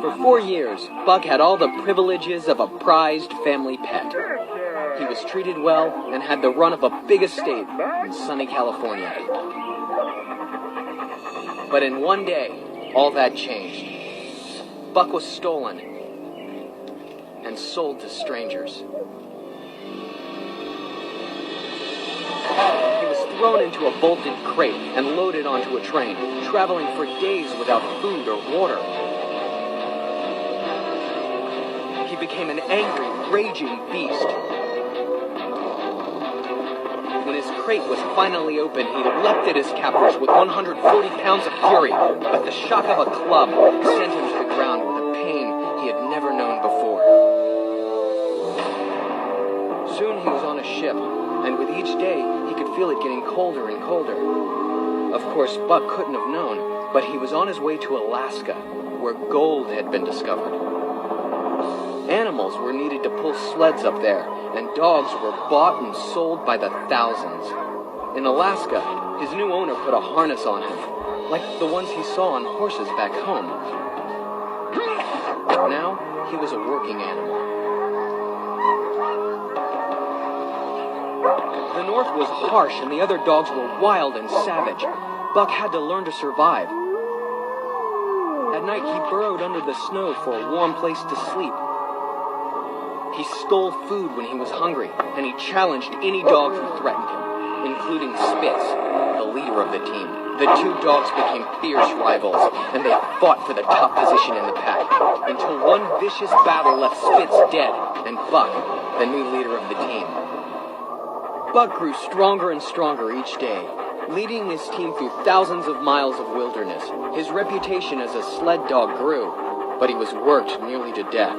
For 4 years, Buck had all the privileges of a prized family pet. He was treated well and had the run of a big estate in sunny California. But in one day, all that changed. Buck was stolen and sold to strangers. He was thrown into a bolted crate and loaded onto a train, traveling for days without food or water. He became an angry, raging beast. When his crate was finally open, he leapt at his captors with 140 pounds of fury, but the shock of a club sent him to the ground with a pain he had never known before. Soon he was on a ship, and with each day, he could feel it getting colder and colder. Of course, Buck couldn't have known, but he was on his way to Alaska, where gold had been discovered. Animals were needed to pull sleds up there, and dogs were bought and sold by the thousands. In Alaska, his new owner put a harness on him, like the ones he saw on horses back home. Now, he was a working animal. The North was harsh and the other dogs were wild and savage. Buck had to learn to survive. At night, he burrowed under the snow for a warm place to sleep. He stole food when he was hungry, and he challenged any dog who threatened him, including Spitz, the leader of the team. The two dogs became fierce rivals, and they fought for the top position in the pack, until one vicious battle left Spitz dead, and Buck, the new leader of the team. Buck grew stronger and stronger each day, leading his team through thousands of miles of wilderness. His reputation as a sled dog grew, but he was worked nearly to death.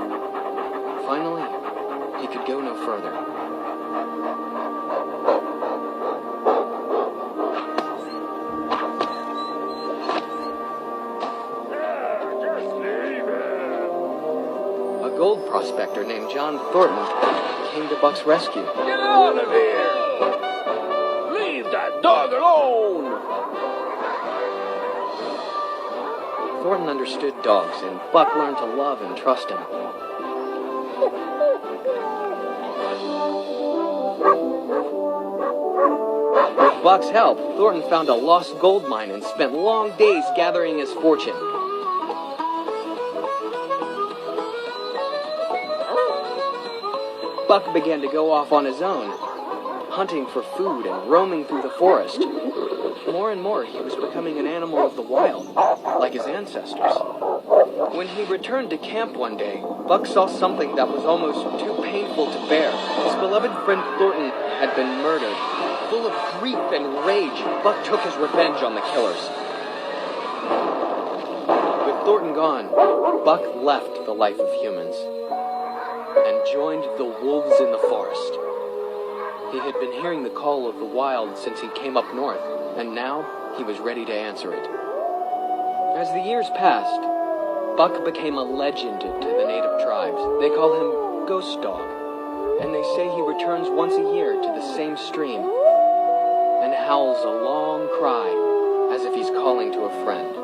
Finally, he could go no further. A gold prospector named John Thornton came to Buck's rescue. Get out of here! Leave that dog alone! Thornton understood dogs, and Buck learned to love and trust him. With Buck's help, Thornton found a lost gold mine and spent long days gathering his fortune. Buck began to go off on his own, hunting for food and roaming through the forest. More and more, he was becoming an animal of the wild, like his ancestors. When he returned to camp one day, Buck saw something that was almost too painful to bear. His beloved friend Thornton had been murdered. Full of grief and rage, Buck took his revenge on the killers. With Thornton gone, Buck left the life of humans and joined the wolves in the forest. He had been hearing the call of the wild since he came up north, and now he was ready to answer it. As the years passed, Buck became a legend to the native tribes. They call him Ghost Dog, and they say he returns once a year to the same stream and howls a long cry as if he's calling to a friend.